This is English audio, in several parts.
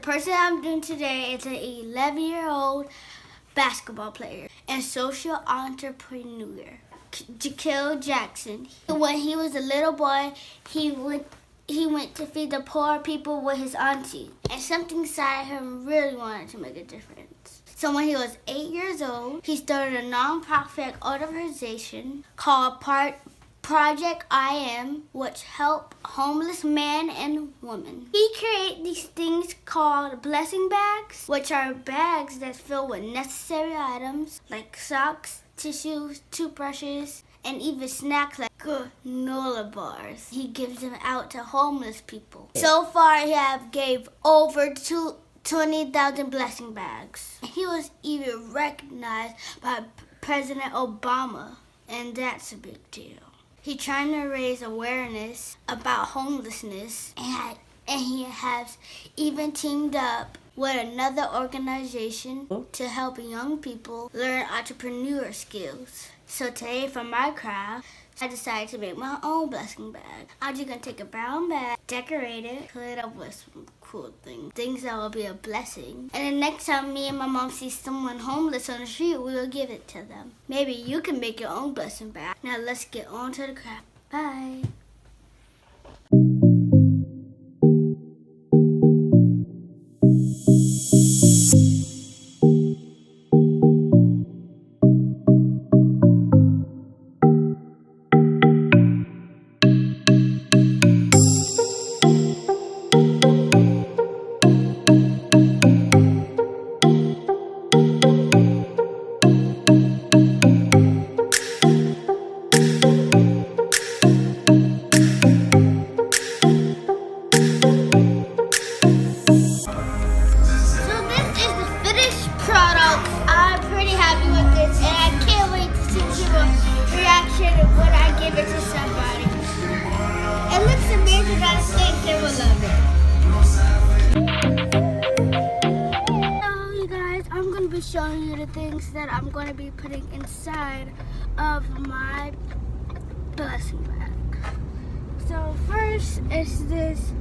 person I'm doing today is an 11-year-old basketball player and social entrepreneur, Jahkil Jackson. When he was a little boy, he went to feed the poor people with his auntie, and something inside him really wanted to make a difference. So when he was 8 years old, he started a non-profit organization called Project I Am, which help homeless men and women. He created these things called blessing bags, which are bags that's filled with necessary items like socks, tissues, toothbrushes, and even snacks like granola bars. He gives them out to homeless people. So far, he have gave over 20,000 blessing bags. He was even recognized by President Obama, and that's a big deal. He's trying to raise awareness about homelessness, and he has even teamed up with another organization to help young people learn entrepreneur skills. So today for my craft, I decided to make my own blessing bag. I'm just gonna take a brown bag, decorate it, fill it up with some cool things that will be a blessing. And then next time me and my mom see someone homeless on the street, we will give it to them. Maybe you can make your own blessing bag. Now let's get on to the craft. Bye. When I give it to somebody. It looks amazing. I think they will love it. So you guys, I'm going to be showing you the things that I'm going to be putting inside of my blessing bag. So first is this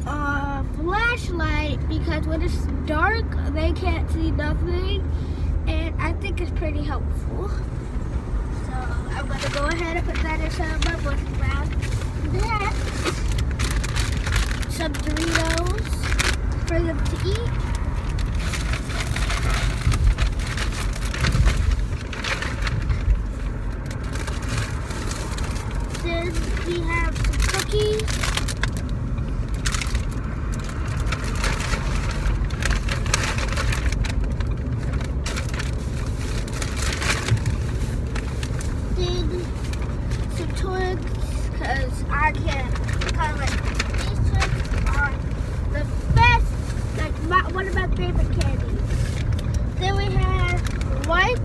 flashlight, because when it's dark they can't see nothing, and I think it's pretty helpful. I'm going to go ahead and put that inside my blessing bag. Next, some Doritos for them to eat. Then we have some cookies. Because I can't, because like these twigs are the best, like one of my favorite candies. Then we have wipes.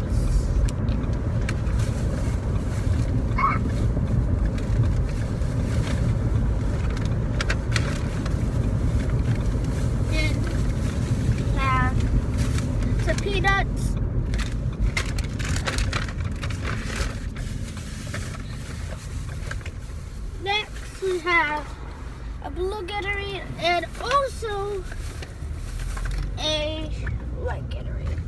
Then we have some peanuts. Next, we have a blue Gatorade and also a white Gatorade.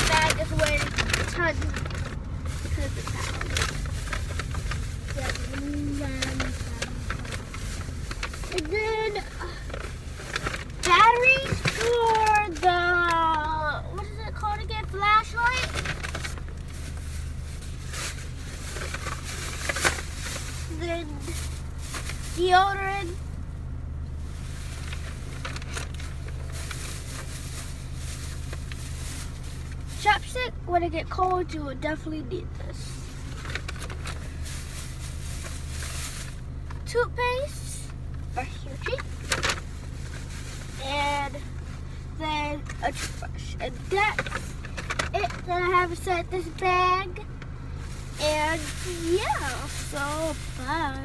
Bag is weighing tons because of and then batteries for the flashlight. Then deodorant. Chapstick. When it gets cold, you will definitely need this. Toothpaste, brush your teeth, and then a toothbrush. And that's it that I have inside this bag. And yeah, so bye.